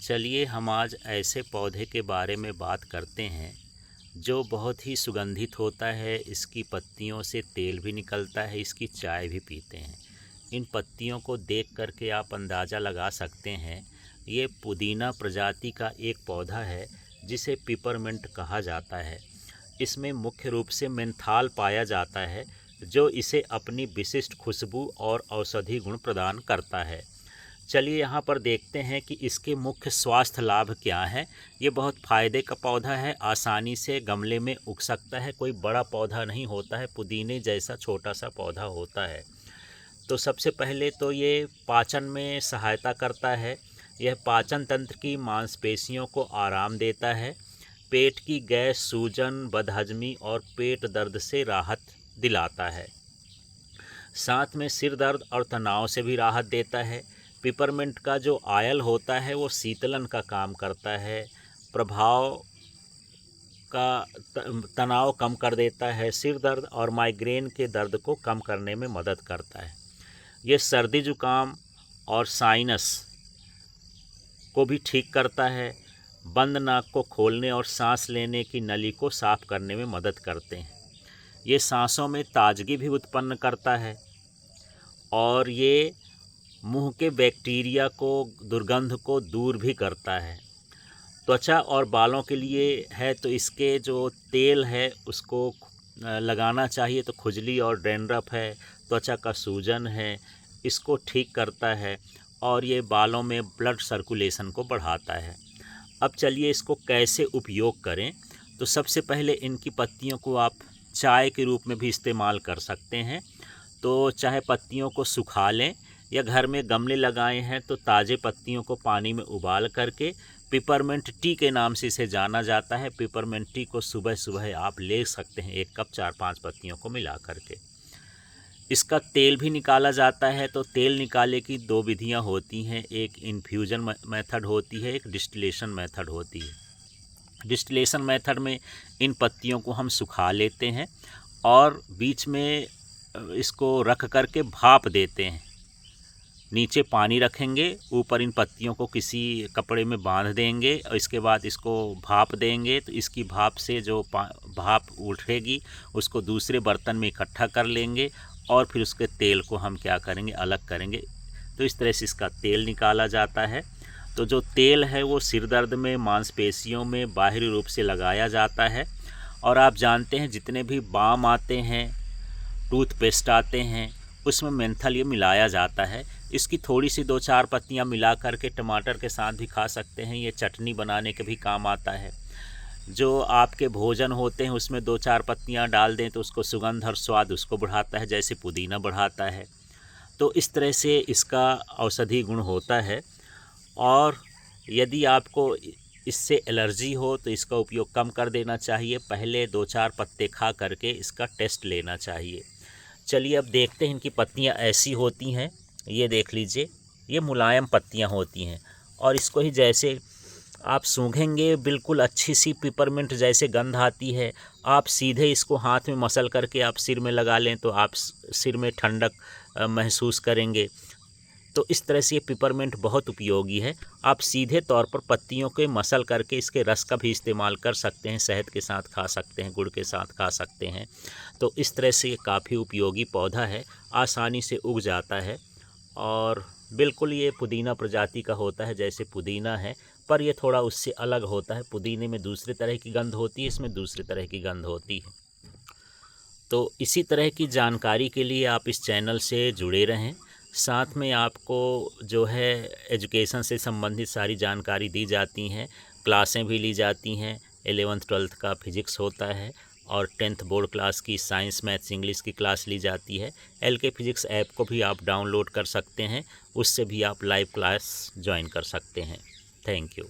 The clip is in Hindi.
चलिए हम आज ऐसे पौधे के बारे में बात करते हैं जो बहुत ही सुगंधित होता है। इसकी पत्तियों से तेल भी निकलता है, इसकी चाय भी पीते हैं। इन पत्तियों को देख करके आप अंदाज़ा लगा सकते हैं ये पुदीना प्रजाति का एक पौधा है जिसे पिपरमिंट कहा जाता है। इसमें मुख्य रूप से मेंथाल पाया जाता है जो इसे अपनी विशिष्ट खुशबू और औषधि गुण प्रदान करता है। चलिए यहाँ पर देखते हैं कि इसके मुख्य स्वास्थ्य लाभ क्या हैं। ये बहुत फ़ायदे का पौधा है, आसानी से गमले में उग सकता है, कोई बड़ा पौधा नहीं होता है, पुदीने जैसा छोटा सा पौधा होता है। तो सबसे पहले तो ये पाचन में सहायता करता है। यह पाचन तंत्र की मांसपेशियों को आराम देता है, पेट की गैस, सूजन, बदहजमी और पेट दर्द से राहत दिलाता है। साथ में सिर दर्द और तनाव से भी राहत देता है। पिपरमिंट का जो आयल होता है वो शीतलन का काम करता है, प्रभाव का तनाव कम कर देता है, सिर दर्द और माइग्रेन के दर्द को कम करने में मदद करता है। ये सर्दी जुकाम और साइनस को भी ठीक करता है, बंद नाक को खोलने और सांस लेने की नली को साफ करने में मदद करते हैं। ये सांसों में ताजगी भी उत्पन्न करता है और ये मुंह के बैक्टीरिया को, दुर्गंध को दूर भी करता है। त्वचा और बालों के लिए है तो इसके जो तेल है उसको लगाना चाहिए। तो खुजली और डैंड्रफ है, त्वचा का सूजन है, इसको ठीक करता है और ये बालों में ब्लड सर्कुलेशन को बढ़ाता है। अब चलिए इसको कैसे उपयोग करें। तो सबसे पहले इनकी पत्तियों को आप चाय के रूप में भी इस्तेमाल कर सकते हैं। तो चाहे पत्तियों को सुखा लें या घर में गमले लगाए हैं तो ताज़े पत्तियों को पानी में उबाल करके, पिपरमिंट टी के नाम से इसे जाना जाता है, पिपरमिंट टी को सुबह सुबह आप ले सकते हैं 1 कप 4-5 पत्तियों को मिला करके। इसका तेल भी निकाला जाता है। तो तेल निकाले की 2 विधियां होती हैं, एक इन्फ्यूजन मेथड होती है, एक डिस्टिलेशन मेथड होती है। डिस्टिलेशन मेथड में इन पत्तियों को हम सुखा लेते हैं और बीच में इसको रख करके भाप देते हैं। नीचे पानी रखेंगे, ऊपर इन पत्तियों को किसी कपड़े में बांध देंगे और इसके बाद इसको भाप देंगे। तो इसकी भाप से जो भाप उठेगी उसको दूसरे बर्तन में इकट्ठा कर लेंगे और फिर उसके तेल को हम क्या करेंगे, अलग करेंगे। तो इस तरह से इसका तेल निकाला जाता है। तो जो तेल है वो सिर दर्द में, मांसपेशियों में बाहरी रूप से लगाया जाता है। और आप जानते हैं जितने भी बाम आते हैं, टूथपेस्ट आते हैं, उसमें मेंथल ये मिलाया जाता है। इसकी थोड़ी सी 2-4 पत्तियां मिला करके टमाटर के साथ भी खा सकते हैं। ये चटनी बनाने के भी काम आता है। जो आपके भोजन होते हैं उसमें 2-4 पत्तियां डाल दें तो उसको सुगंध और स्वाद उसको बढ़ाता है, जैसे पुदीना बढ़ाता है। तो इस तरह से इसका औषधि गुण होता है। और यदि आपको इससे एलर्जी हो तो इसका उपयोग कम कर देना चाहिए। पहले 2-4 पत्ते खा करके इसका टेस्ट लेना चाहिए। चलिए अब देखते हैं इनकी पत्तियां ऐसी होती हैं। ये देख लीजिए, ये मुलायम पत्तियां होती हैं और इसको ही जैसे आप सूंघेंगे बिल्कुल अच्छी सी पिपरमिंट जैसे गंध आती है। आप सीधे इसको हाथ में मसल करके आप सिर में लगा लें तो आप सिर में ठंडक महसूस करेंगे। तो इस तरह से ये पिपरमिंट बहुत उपयोगी है। आप सीधे तौर पर पत्तियों के मसल करके इसके रस का भी इस्तेमाल कर सकते हैं, शहद के साथ खा सकते हैं, गुड़ के साथ खा सकते हैं। तो इस तरह से ये काफ़ी उपयोगी पौधा है, आसानी से उग जाता है और बिल्कुल ये पुदीना प्रजाति का होता है जैसे पुदीना है, पर यह थोड़ा उससे अलग होता है। पुदीने में दूसरे तरह की गंध होती है, इसमें दूसरे तरह की गंध होती है। तो इसी तरह की जानकारी के लिए आप इस चैनल से जुड़े रहें। साथ में आपको जो है एजुकेशन से संबंधित सारी जानकारी दी जाती हैं, क्लासें भी ली जाती हैं। 11th-12th का फिजिक्स होता है और 10th बोर्ड क्लास की साइंस, मैथ्स, इंग्लिश की क्लास ली जाती है। LK फिजिक्स ऐप को भी आप डाउनलोड कर सकते हैं, उससे भी आप लाइव क्लास ज्वाइन कर सकते हैं। Thank you.